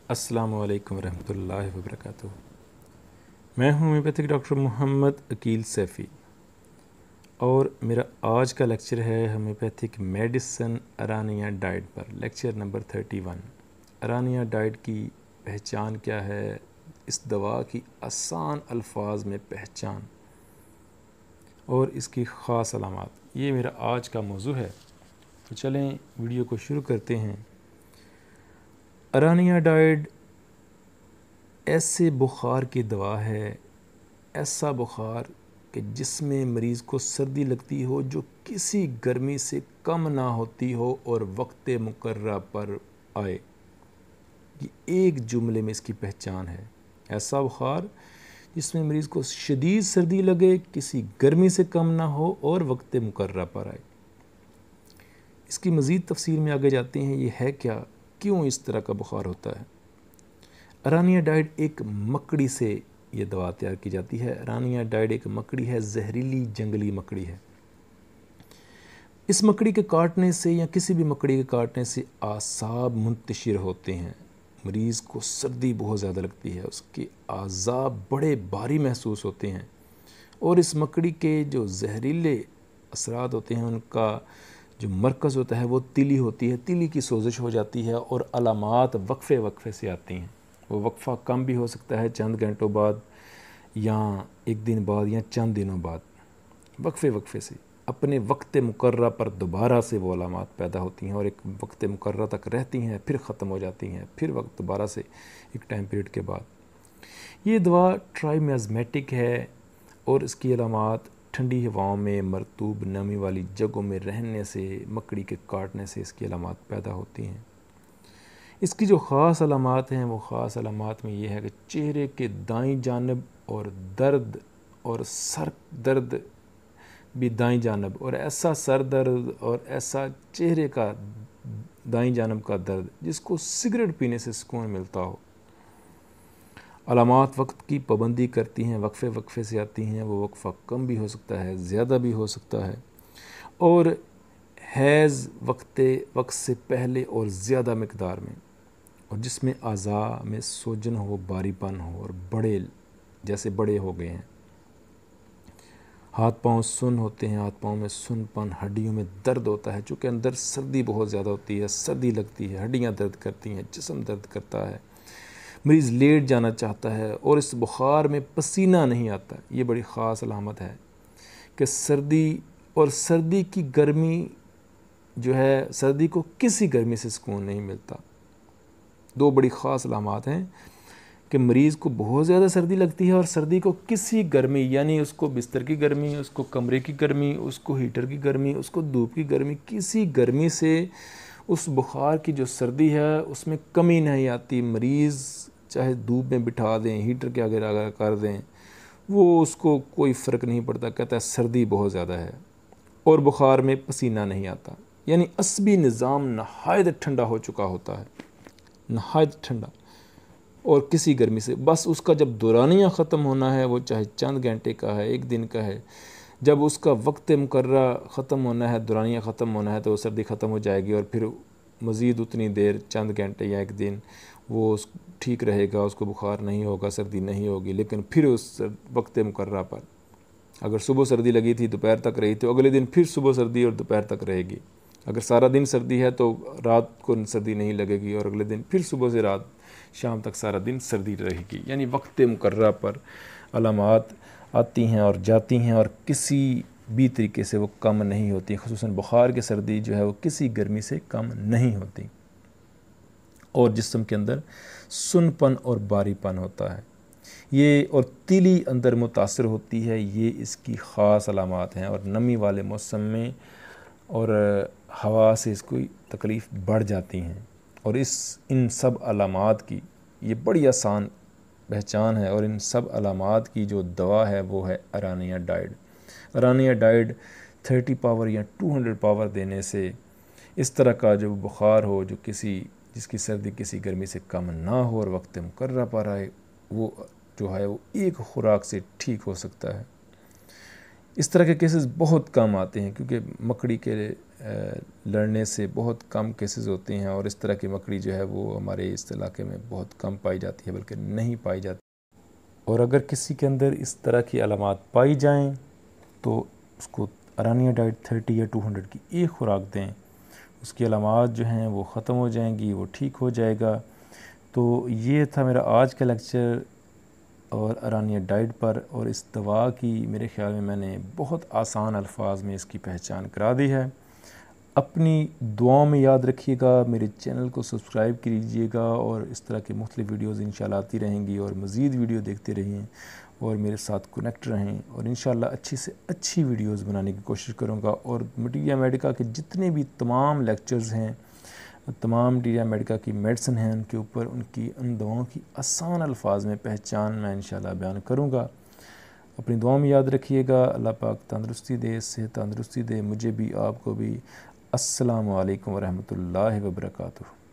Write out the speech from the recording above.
अस्सलामु अलैकुम रहमतुल्लाहि व बरकातुहू। मैं हूँ होम्योपैथिक डॉक्टर मोहम्मद अकील सैफ़ी और मेरा आज का लेक्चर है होम्योपैथिक मेडिसन अरानिया डाइट पर। Lecture number 31। अरानिया डाइट की पहचान क्या है, इस दवा की आसान अल्फाज में पहचान और इसकी ख़ास अलामात, ये मेरा आज का मौजू है। तो चलें वीडियो को शुरू करते हैं। अरानिया डाइट ऐसे बुखार की दवा है, ऐसा बुखार कि जिसमें मरीज़ को सर्दी लगती हो जो किसी गर्मी से कम ना होती हो और वक्त मुकर्रर पर आए। ये एक जुमले में इसकी पहचान है। ऐसा बुखार जिसमें मरीज़ को शदीद सर्दी लगे, किसी गर्मी से कम ना हो और वक्त मुकर्रर पर आए। इसकी मज़ीद तफसील में आगे जाते हैं। ये है क्या, क्यों इस तरह का बुखार होता है। अरानिया डाइट एक मकड़ी से ये दवा तैयार की जाती है। अरानिया डाइट एक मकड़ी है, जहरीली जंगली मकड़ी है। इस मकड़ी के काटने से या किसी भी मकड़ी के काटने से आसाब मुंतशिर होते हैं। मरीज़ को सर्दी बहुत ज़्यादा लगती है, उसके आज़ाब बड़े भारी महसूस होते हैं और इस मकड़ी के जो जहरीले असरात होते हैं उनका जो मरकज़ होता है वो तिली होती है। तिली की सोजिश हो जाती है और अलामात वक्फे वक्फे से आती हैं। वो वक्फ़ा कम भी हो सकता है, चंद घंटों बाद या एक दिन बाद या चंद दिनों बाद। वक्फे वक्फे से अपने वक्त मुकर्रर पर दोबारा से वो अलामात पैदा होती हैं और एक वक्त मुकर्रर तक रहती हैं, फिर ख़त्म हो जाती हैं, फिर वक्त दोबारा से एक टाइम पीरियड के बाद। ये दवा ट्राइमेज़मेटिक है और इसकी अलामात ठंडी हवाओं में मरतूब नमी वाली जगहों में रहने से, मकड़ी के काटने से इसकी अलामात पैदा होती हैं। इसकी जो ख़ास अलामात हैं वो ख़ास अलामात में ये है कि चेहरे के दाईं जानिब और दर्द और सर दर्द भी दाईं जानिब, और ऐसा सर दर्द और ऐसा चेहरे का दाईं जानिब का दर्द जिसको सिगरेट पीने से सुकून मिलता हो। अलामात वक्त की पाबंदी करती हैं, वक्फे वक्फे से आती हैं। वो वक्फ़ा कम भी हो सकता है, ज़्यादा भी हो सकता है और हैज़ वक्त से पहले और ज़्यादा मकदार में, और जिसमें आज़ा में सोजन हो, बारीपन हो और बड़े जैसे बड़े हो गए हैं। हाथ पांव सुन होते हैं, हाथ पांव में सुनपन, हड्डियों में दर्द होता है चूँकि अंदर सर्दी बहुत ज़्यादा होती है, सर्दी लगती है, हड्डियां दर्द करती हैं, जिस्म दर्द करता है, मरीज़ लेट जाना चाहता है और इस बुखार में पसीना नहीं आता। ये बड़ी ख़ास अलामत है कि सर्दी की गर्मी जो है, सर्दी को किसी गर्मी से सुकून नहीं मिलता। दो बड़ी ख़ास अलामात हैं कि मरीज़ को बहुत ज़्यादा सर्दी लगती है और सर्दी को किसी गर्मी, यानी उसको बिस्तर की गर्मी, उसको कमरे की गर्मी, उसको हीटर की गर्मी, उसको धूप की गर्मी, किसी गर्मी से उस बुखार की जो सर्दी है उसमें कमी नहीं आती। मरीज़ चाहे धूप में बिठा दें, हीटर के आगे लगा कर दें, वो उसको कोई फ़र्क नहीं पड़ता। कहता है सर्दी बहुत ज़्यादा है और बुखार में पसीना नहीं आता, यानी असबी निज़ाम नहायत ठंडा हो चुका होता है, नहायत ठंडा। और किसी गर्मी से बस उसका जब दौरानिया ख़त्म होना है, वो चाहे चंद घंटे का है, एक दिन का है, जब उसका वक्त मुकर्रर ख़त्म होना है, दौरानिया ख़त्म होना है, तो वो सर्दी ख़त्म हो जाएगी और फिर मज़ीद उतनी देर, चंद घंटे या एक दिन, वो ठीक रहेगा, उसको बुखार नहीं होगा, सर्दी नहीं होगी। लेकिन फिर उस वक्त मुकर्रर पर अगर सुबह सर्दी लगी थी, दोपहर तक रही, तो अगले दिन फिर सुबह सर्दी और दोपहर तक रहेगी। अगर सारा दिन सर्दी है तो रात को सर्दी नहीं लगेगी और अगले दिन फिर सुबह से रात शाम तक सारा दिन सर्दी रहेगी। यानी वक्त मुकर्रर पर अलामात आती हैं और जाती हैं और किसी भी तरीके से वो कम नहीं होती। ख़ुसूसन बुखार की सर्दी जो है वो किसी गर्मी से कम नहीं होती और जिस्म के अंदर सुनपन और बारीपन होता है। ये और तिली अंदर मुतासर होती है, ये इसकी ख़ास अलामात हैं। और नमी वाले मौसम में और हवा से इसको तकलीफ़ बढ़ जाती हैं और इन सब अलामात की ये बड़ी आसान पहचान है और इन सब अलामात की जो दवा है वो है अरानिया डाइट। अरानिया डाइट 30 पावर या 200 पावर देने से इस तरह का जो बुखार हो, जो जिसकी सर्दी किसी गर्मी से कम ना हो और वक्त मुकर्रर पर आए, वो जो है वो एक खुराक से ठीक हो सकता है। इस तरह के केसेस बहुत कम आते हैं क्योंकि मकड़ी के लड़ने से बहुत कम केसेस होते हैं और इस तरह की मकड़ी जो है वो हमारे इस इलाके में बहुत कम पाई जाती है, बल्कि नहीं पाई जाती। और अगर किसी के अंदर इस तरह की अलामात पाई जाएं तो उसको अरानिया डाइट 30 या 200 की एक खुराक दें, उसकी अलामात जो हैं वो ख़त्म हो जाएंगी, वो ठीक हो जाएगा। तो ये था मेरा आज का लेक्चर और अरानिया डाइट पर, और इस दवा की मेरे ख़्याल में मैंने बहुत आसान अल्फाज में इसकी पहचान करा दी है। अपनी दुआओं में याद रखिएगा, मेरे चैनल को सब्सक्राइब कीजिएगा और इस तरह के मुख्तलिफ़ वीडियोज़ इंशाल्लाह आती रहेंगी, और मज़ीद वीडियो देखते रहिए और मेरे साथ कनेक्ट रहें, और इंशाल्लाह अच्छी से अच्छी वीडियोज़ बनाने की कोशिश करूँगा। और मटीरिया मेडिका के जितने भी तमाम लेक्चर्स हैं, तमाम मटीरिया मेडिका की मेडिसिन हैं, उनके ऊपर उनकी उन दवाओं की आसान अल्फाज में पहचान मैं इंशाल्लाह बयान करूँगा। अपनी दुआओं में याद रखिएगा। अल्लाह पाक तंदुरुस्ती दे, सेहत तंदुरुस्ती दे, मुझे भी आपको भी। अस्सलामु अलैकुम वरहमतुल्लाहि वबरकातुहू।